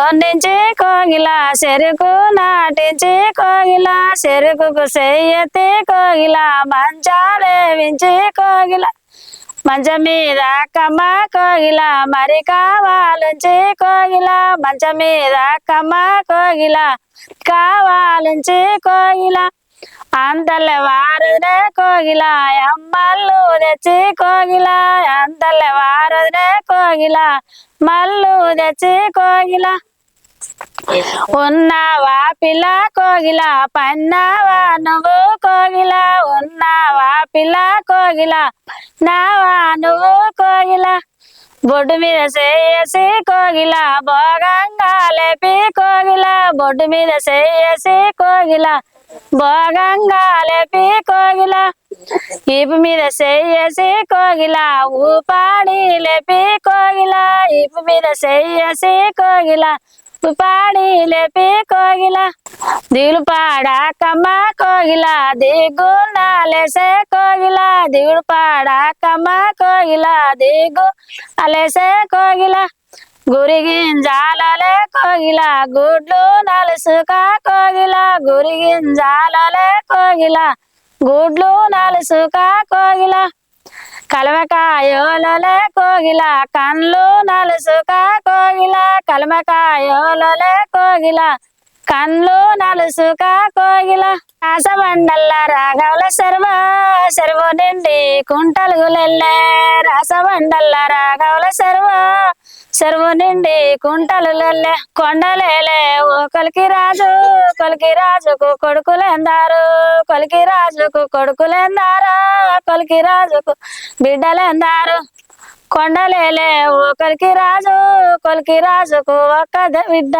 నుంచి కోగిల చెరుకు నాటించి కోగిల చెరుకుకు చెయ్యెత్తి కోగిల మంచాలేవించి కోగిల మంచం మీద కమ్మ కోగిల మరి కావాలుంచి కోగిల మంచం మీద కమ్మ కోగిల కావాలుంచి కోగిల అంతల్లె వారునే కోగిల అమ్మల్లు తెచ్చి కోగిల అంతల్లె వారునే కోగిల మల్లు తెచ్చి కోగిల ఉన్నావా పిల్ల కోగిల పన్నావా నువ్వు కోగిల ఉన్నావా పిల్ల కోగిల నావా నువ్వు కోగిల బొడ్డు మీద చేసి కోగిల భోగంగా లేపి కోగిల బొడ్డు మీద చేసి కోగిల భోగంగా లేపి కోగిల ఈపు మీద చేసి కోగిల ఊపాడి లేపి కోగిల ఈపు మీద చేసి కోగిల పాడి లేపి కోగిల దిగులు పాడాకమ్మ కోగిల దిగు నాలేసే కోగిల దిగులు పాడాకమ్మ కోగిల దిగు అలేసే కోగిల గురిగింజాలలే కోగిల గుడ్లు నలుసుక కోగిల గురిగింజాలలే కోగిల గుడ్లు నలుసుక కోగిల కలమకాయోలలే కోగిల కండ్లు నలుసుక కోగిల కలమకాయోలలే కోగిల కండ్లు నలుసుక కోగిల రాసబండల్ల రాఘవుల చెరువు నిండి కుంటలుగులెల్లే రాసబండల్ల రాఘవుల చెరువు నిండి కుంటలులెల్లే కొండలేలే ఓ కొలికి రాజుకు కొడుకులేందారు కొలికి రాజుకు కొడుకులేందారా కొలికి రాజుకు బిడ్డలేందారు కొండలేలే ఓ కొలికి రాజుకు ఒక్క బిడ్డ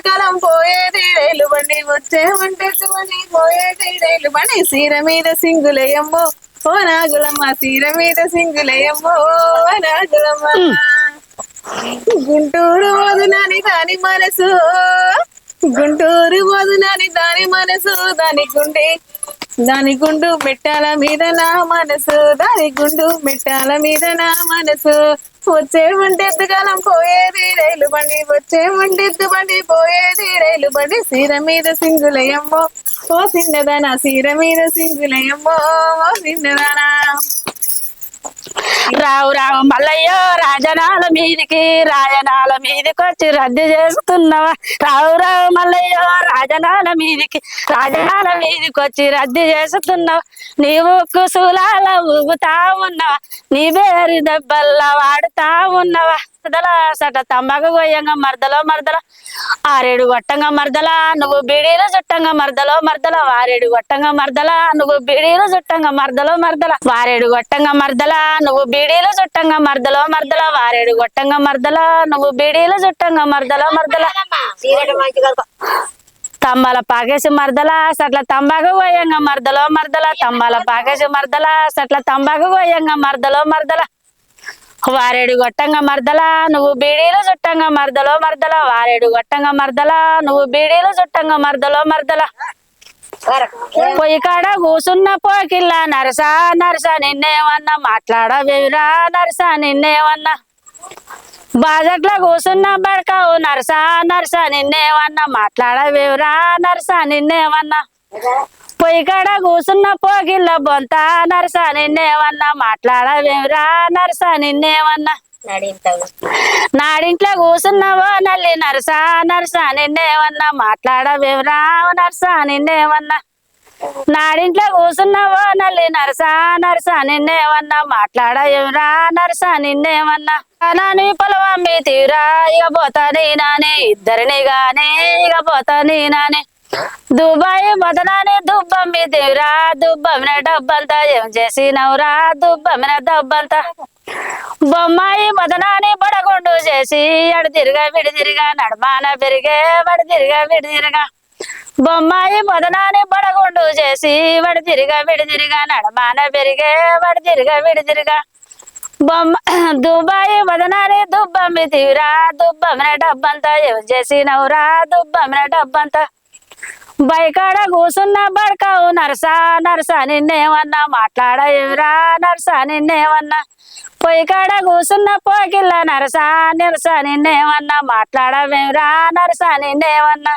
కాలం పోయేది రైలు బండి వచ్చే వంటెద్దు బండి పోయేది రైలు బండి సీర మీద సింగులయ్యమ్మో ఓ నాగులమ్మ సీర మీద సింగులయ్యమ్మో ఓ నాగులమ్మ గుంటూరు వదునని దాని మనసు గుంటూరు వదునని దాని మనసు దాని గుండు మెట్టాల మీద నా మనసు దాని గుండు మెట్టాల మీద నా మనసు వచ్చే వంటెద్దు కాలం పోయేది రైలు బండి వచ్చే వంటెద్దు బండి పోయేది రైలు బండి సీర మీద సింగులయ్యమ్మో ఓ చిన్నదానా సీర మీద సింగులయ్యమ్మో ఓ చిన్నదానా రావు రావు మల్లయ్యో రాజనాల మీదికి వచ్చి రద్దు చేస్తున్నావా రావు రావు మల్లయ్యో రాజనాల మీదికి వచ్చి రద్దు చేస్తున్నావా నీవు కుసులాల ఊగుతా ఉన్నావా నీ బేరి దెబ్బల్లా వాడుతా ఉన్నావా సట తంబాకు గొయ్యంగా మరదలో ఆరేడు గొట్టంగా మరదలా నువ్వు బీడీలు చుట్టంగా మరదలో వారేడు గొట్టంగా మరదలా నువ్వు బీడీలు చుట్టంగా మరదలో వారేడు గొట్టంగా మరదలా నువ్వు బీడీలు చుట్టంగా మరదలో వారేడు గొట్టంగా మరదలా నువ్వు బీడీలు చుట్టంగా మరదలో తంబాల పాకేసి మరదలా సట్ల తంబాకు గొయ్యంగా మరదలో తంబాల పాకేసి మరదలా సట్ల తంబాకు గొయ్యంగా మరదలో వారేడు గొట్టంగా మరదలా నువ్వు బీడీలు చుట్టంగా మరదలో వారేడు గొట్టంగా మరదలా నువ్వు బీడీలు చుట్టంగా మరదలో పొయ్యి కాడ కూసున్న పోకిల్లా నరసా నిన్నేమన్నా మాట్లాడవేవిరా నరసా నిన్నేమన్నా బాజట్ల కూసున్న బడకావు నరసా నిన్నేమన్నా మాట్లాడవేవిరా నరసా నిన్నేమన్నా పొయ్యి కాడ కూసున్న పోకిళ్ళ బొంత నరసా నిన్నేమన్నా మాట్లాడవేమిరా నరసా నిన్నేమన్నా నాడింట్లో కూసున్నావో నల్లి నరసా నిన్నేమన్నా మాట్లాడవేమిరా నరసా నిన్నేమన్నా నాడింట్లో కూసున్నావో నల్లి నరసా నిన్నేమన్నా మాట్లాడవేమిరా నరసా నిన్నేమన్నా నాని పొలవమ్మి తీరా ఇక పోతా నేనానే ఇద్దరిని గానే ఇక పోతా నేనానే దుబాయ్ మదనాన్ని దుబ్బమ్మి తీరా దుబ్బమిన డబ్బంతా ఏం చేసినవురా దుబ్బమిన డబ్బంతా బొమ్మాయి మదనాన్ని బడగుండు చేసి అడు విడితిరిగా నడమాన పెరిగే విడితిరిగా బొమ్మాయి మదనాన్ని బడగుండు చేసి విడితిరిగా నడమాన పెరిగే విడితిరిగా బొమ్మ దుబాయ్ మదనాన్ని దుబ్బమ్మి తీరా దుబ్బమిన డబ్బంతా ఏం చేసినవురా దుబ్బమిన డబ్బంతా బైకాడ కూసున్న బడకావు నరసా నిన్నేమన్నా మాట్లాడేవిరా నరసా నిన్నేమన్నా పొయ్యి కాడ కూసున్న పోకిల్ల నరసా నిరసా నిన్నేమన్నా మాట్లాడవేమిరా నరసా నిన్నేమన్నా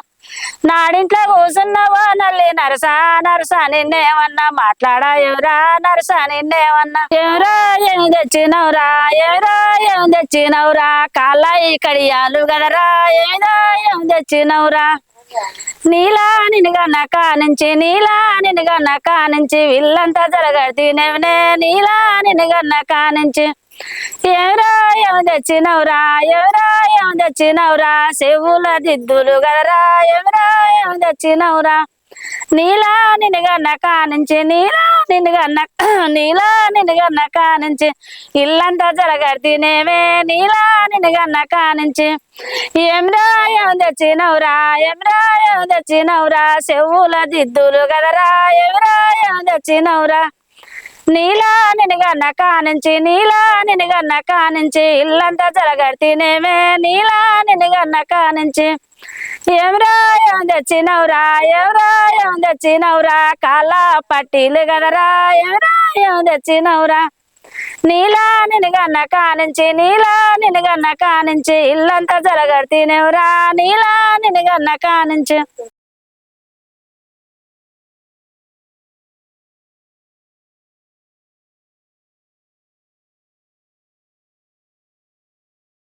నాడింట్లో కూసున్నవో నల్లి నరసా నరసా నిన్నేమన్నా మాట్లాడేవరా నరసా నిన్నేమన్నా ఎవరా ఏమి తెచ్చినవురా ఎవరా ఏమి తెచ్చినవురా కాళ్ళ ఈ కడియాలు గదరా ఏదా ఏమి తెచ్చినవురా నీలా నిన్నుగన్న కానించి నీలా నిన్నుగన్న కానించి ఇల్లంతా జరగడితేనేవనే నీలా నిన్నుగన్న కానించి ఎవరా ఏమి తెచ్చినవురా ఎవరా ఏమి తెచ్చినవురా చెవుల దిద్దులు గదరా ఎవరా ఏమి తెచ్చినవురా నీలా నిన్నుగన్న కానించి నీలా నిన్నుగన్న కానించి ఇల్లంతా జరగడితేనేవే నీలా నిన్నుగన్న కానించి ఏమిరా ఏమి తెచ్చినవురా ఏమిరా ఏమి తెచ్చినవురా చెవుల దిద్దులు గదరా ఎవరా ఏమి తెచ్చినవురా నీలా నిన్నుగన్న కానించి నీలా నిన్నుగన్న కానించి ఇల్లంతా జరగడితేనేమే నీలా నిన్నుగన్న కానించి ఎవరా ఏమి తెచ్చినవురా ఎవరా ఏమి తెచ్చినవురా కాళ్ళ పట్టీలు గదరా ఎవరా ఏమి తెచ్చినవురా నీలా నిన్నుగన్న కానించి నీలా నిన్నుగన్న కానించి ఇల్లంతా జరగడితేనేవరా నీలా నిన్నుగన్న కానించి